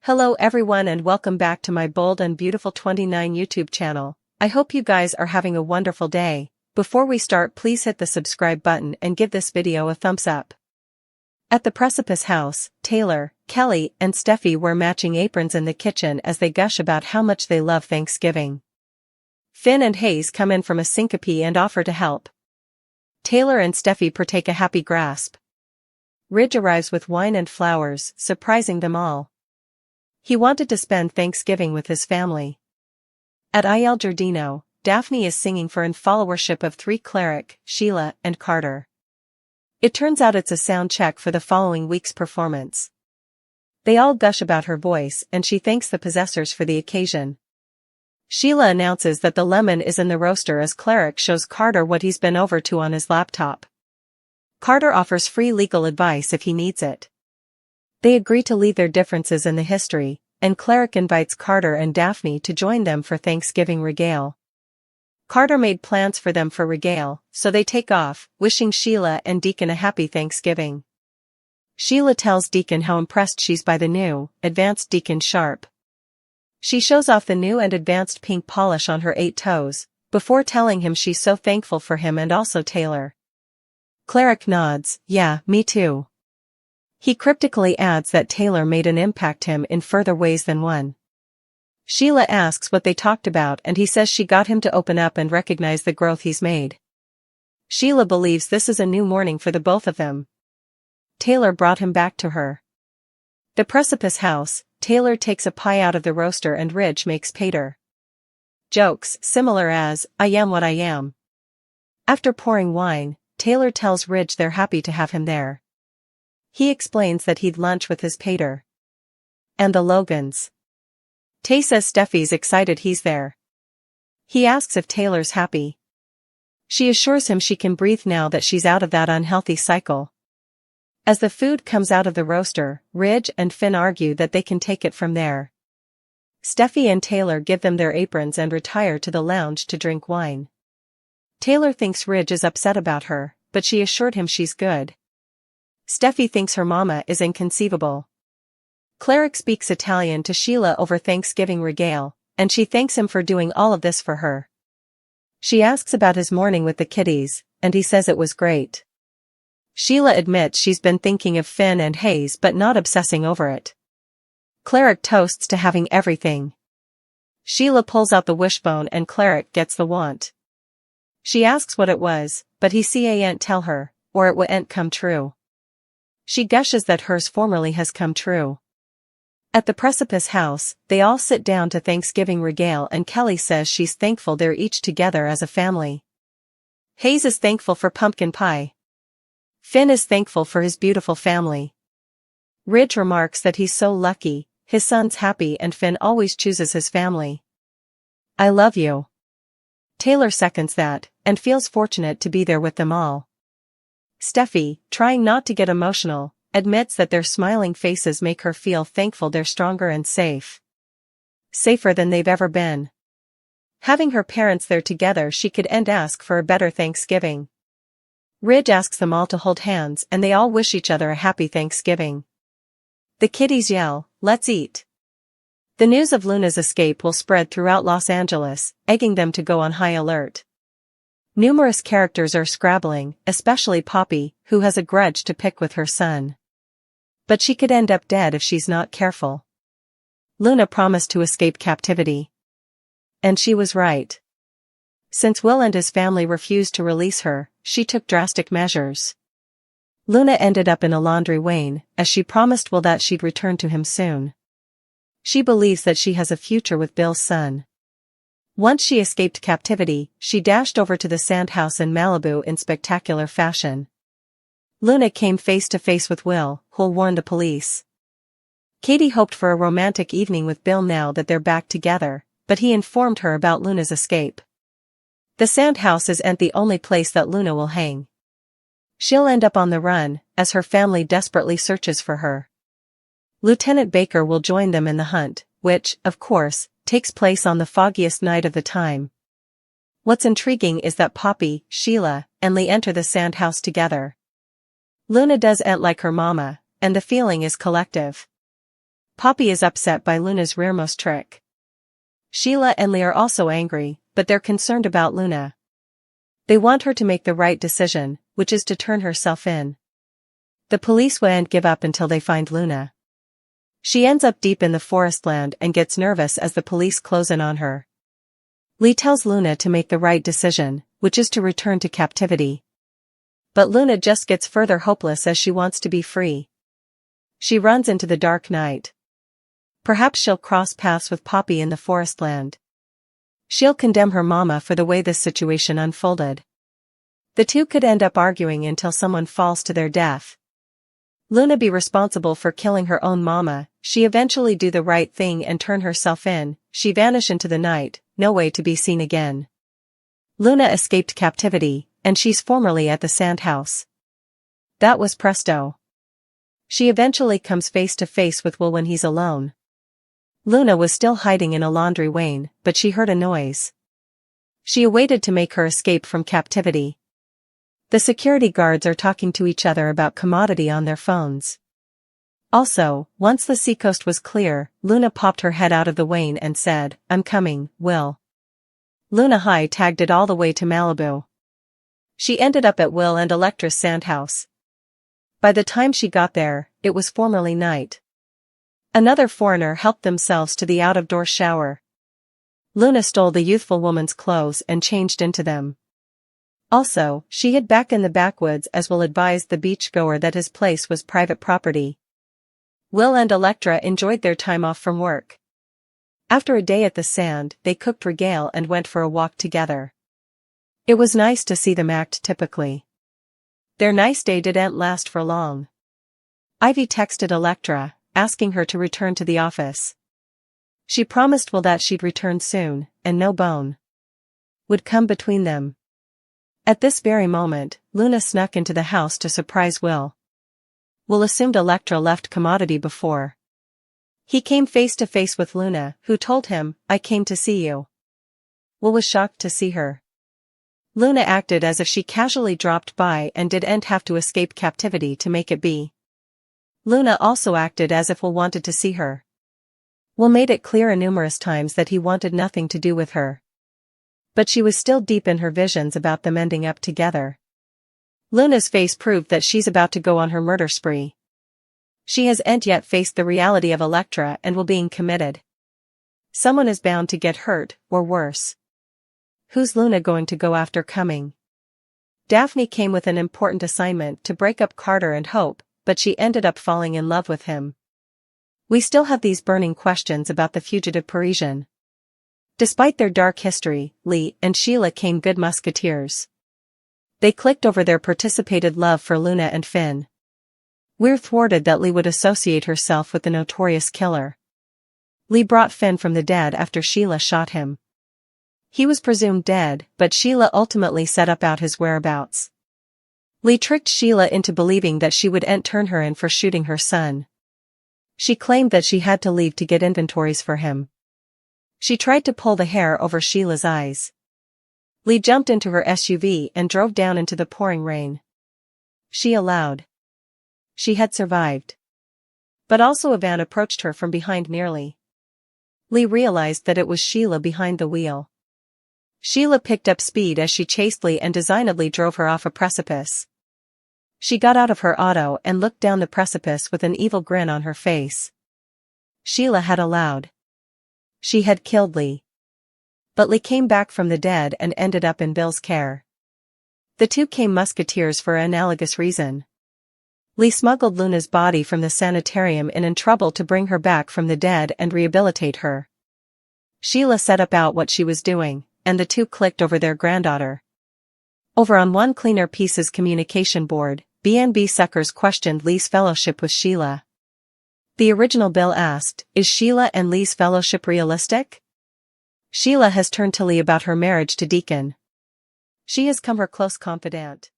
Hello everyone and welcome back to my Bold and Beautiful 29 YouTube channel. I hope you guys are having a wonderful day. Before we start, please hit the subscribe button and give this video a thumbs up. At the Precipice house, Taylor, Kelly, and Steffy wear matching aprons in the kitchen as they gush about how much they love Thanksgiving. Finn and Hayes come in from a syncope and offer to help. Taylor and Steffy partake a happy grasp. Ridge arrives with wine and flowers, surprising them all. He wanted to spend Thanksgiving with his family. At Il Giardino, Daphne is singing for an followership of 3 Cleric, Sheila, and Carter. It turns out it's a sound check for the following week's performance. They all gush about her voice and she thanks the possessors for the occasion. Sheila announces that the lemon is in the roaster as Cleric shows Carter what he's been over to on his laptop. Carter offers free legal advice if he needs it. They agree to leave their differences in the history, and Cleric invites Carter and Daphne to join them for Thanksgiving regale. Carter made plans for them for regale, so they take off, wishing Sheila and Deacon a happy Thanksgiving. Sheila tells Deacon how impressed she's by the new, advanced Deacon Sharp. She shows off the new and advanced pink polish on her 8 toes, before telling him she's so thankful for him and also Taylor. Cleric nods, "Yeah, me too." He cryptically adds that Taylor made an impact him in further ways than one. Sheila asks what they talked about and he says she got him to open up and recognize the growth he's made. Sheila believes this is a new morning for the both of them. Taylor brought him back to her. The Precipice house, Taylor takes a pie out of the roaster and Ridge makes pater. Jokes, similar as, "I am what I am." After pouring wine, Taylor tells Ridge they're happy to have him there. He explains that he'd lunch with his pater. And the Logans. Tay says Steffy's excited he's there. He asks if Taylor's happy. She assures him she can breathe now that she's out of that unhealthy cycle. As the food comes out of the roaster, Ridge and Finn argue that they can take it from there. Steffy and Taylor give them their aprons and retire to the lounge to drink wine. Taylor thinks Ridge is upset about her, but she assured him she's good. Steffy thinks her mama is inconceivable. Cleric speaks Italian to Sheila over Thanksgiving regale, and she thanks him for doing all of this for her. She asks about his morning with the kiddies, and he says it was great. Sheila admits she's been thinking of Finn and Hayes but not obsessing over it. Cleric toasts to having everything. Sheila pulls out the wishbone and Cleric gets the want. She asks what it was, but he can't tell her, or it wouldn't come true. She gushes that hers formerly has come true. At the Precipice house, they all sit down to Thanksgiving regale and Kelly says she's thankful they're each together as a family. Hayes is thankful for pumpkin pie. Finn is thankful for his beautiful family. Ridge remarks that he's so lucky, his son's happy and Finn always chooses his family. "I love you." Taylor seconds that, and feels fortunate to be there with them all. Steffy, trying not to get emotional, admits that their smiling faces make her feel thankful they're stronger and safe. Safer than they've ever been. Having her parents there together, she could ask for a better Thanksgiving. Ridge asks them all to hold hands and they all wish each other a happy Thanksgiving. The kiddies yell, "Let's eat." The news of Luna's escape will spread throughout Los Angeles, egging them to go on high alert. Numerous characters are scrabbling, especially Poppy, who has a grudge to pick with her son. But she could end up dead if she's not careful. Luna promised to escape captivity. And she was right. Since Will and his family refused to release her, she took drastic measures. Luna ended up in a laundry wain, as she promised Will that she'd return to him soon. She believes that she has a future with Bill's son. Once she escaped captivity, she dashed over to the sand house in Malibu in spectacular fashion. Luna came face to face with Will, who'll warn the police. Katie hoped for a romantic evening with Bill now that they're back together, but he informed her about Luna's escape. The sand house isn't the only place that Luna will hang. She'll end up on the run, as her family desperately searches for her. Lieutenant Baker will join them in the hunt, which, of course, takes place on the foggiest night of the time. What's intriguing is that Poppy, Sheila, and Lee enter the sand house together. Luna doesn't like her mama, and the feeling is collective. Poppy is upset by Luna's rearmost trick. Sheila and Lee are also angry, but they're concerned about Luna. They want her to make the right decision, which is to turn herself in. The police won't give up until they find Luna. She ends up deep in the forest land and gets nervous as the police close in on her. Lee tells Luna to make the right decision, which is to return to captivity. But Luna just gets further hopeless as she wants to be free. She runs into the dark night. Perhaps she'll cross paths with Poppy in the forest land. She'll condemn her mama for the way this situation unfolded. The two could end up arguing until someone falls to their death. Luna be responsible for killing her own mama, she eventually do the right thing and turn herself in, she vanish into the night, no way to be seen again. Luna escaped captivity, and she's formerly at the sand house. That was presto. She eventually comes face to face with Will when he's alone. Luna was still hiding in a laundry wain, but she heard a noise. She awaited to make her escape from captivity. The security guards are talking to each other about commodity on their phones. Also, once the seacoast was clear, Luna popped her head out of the wain and said, "I'm coming, Will." Luna high-tagged it all the way to Malibu. She ended up at Will and Electra's sand house. By the time she got there, it was formerly night. Another foreigner helped themselves to the out-of-door shower. Luna stole the youthful woman's clothes and changed into them. Also, she hid back in the backwoods as Will advised the beachgoer that his place was private property. Will and Electra enjoyed their time off from work. After a day at the sand, they cooked regale and went for a walk together. It was nice to see them act typically. Their nice day didn't last for long. Ivy texted Electra, asking her to return to the office. She promised Will that she'd return soon, and no bone would come between them. At this very moment, Luna snuck into the house to surprise Will. Will assumed Electra left commodity before. He came face to face with Luna, who told him, "I came to see you." Will was shocked to see her. Luna acted as if she casually dropped by and didn't have to escape captivity to make it be. Luna also acted as if Will wanted to see her. Will made it clear numerous times that he wanted nothing to do with her. But she was still deep in her visions about them ending up together. Luna's face proved that she's about to go on her murder spree. She hasn't yet faced the reality of Electra and Will being committed. Someone is bound to get hurt, or worse. Who's Luna going to go after coming? Daphne came with an important assignment to break up Carter and Hope, but she ended up falling in love with him. We still have these burning questions about the fugitive Parisian. Despite their dark history, Lee and Sheila came good musketeers. They clicked over their participated love for Luna and Finn. We're thwarted that Lee would associate herself with the notorious killer. Lee brought Finn from the dead after Sheila shot him. He was presumed dead, but Sheila ultimately set up out his whereabouts. Lee tricked Sheila into believing that she would turn her in for shooting her son. She claimed that she had to leave to get inventories for him. She tried to pull the hair over Sheila's eyes. Lee jumped into her SUV and drove down into the pouring rain. She allowed. She had survived. But also a van approached her from behind nearly. Lee realized that it was Sheila behind the wheel. Sheila picked up speed as she chastely and designedly drove her off a precipice. She got out of her auto and looked down the precipice with an evil grin on her face. Sheila had allowed. She had killed Lee. But Lee came back from the dead and ended up in Bill's care. The two came musketeers for an analogous reason. Lee smuggled Luna's body from the sanitarium in trouble to bring her back from the dead and rehabilitate her. Sheila set about what she was doing, and the two clicked over their granddaughter. Over on One Cleaner Piece's communication board, B&B Suckers questioned Lee's fellowship with Sheila. The original Bill asked, "Is Sheila and Lee's fellowship realistic?" Sheila has turned to Lee about her marriage to Deacon. She has come her close confidant.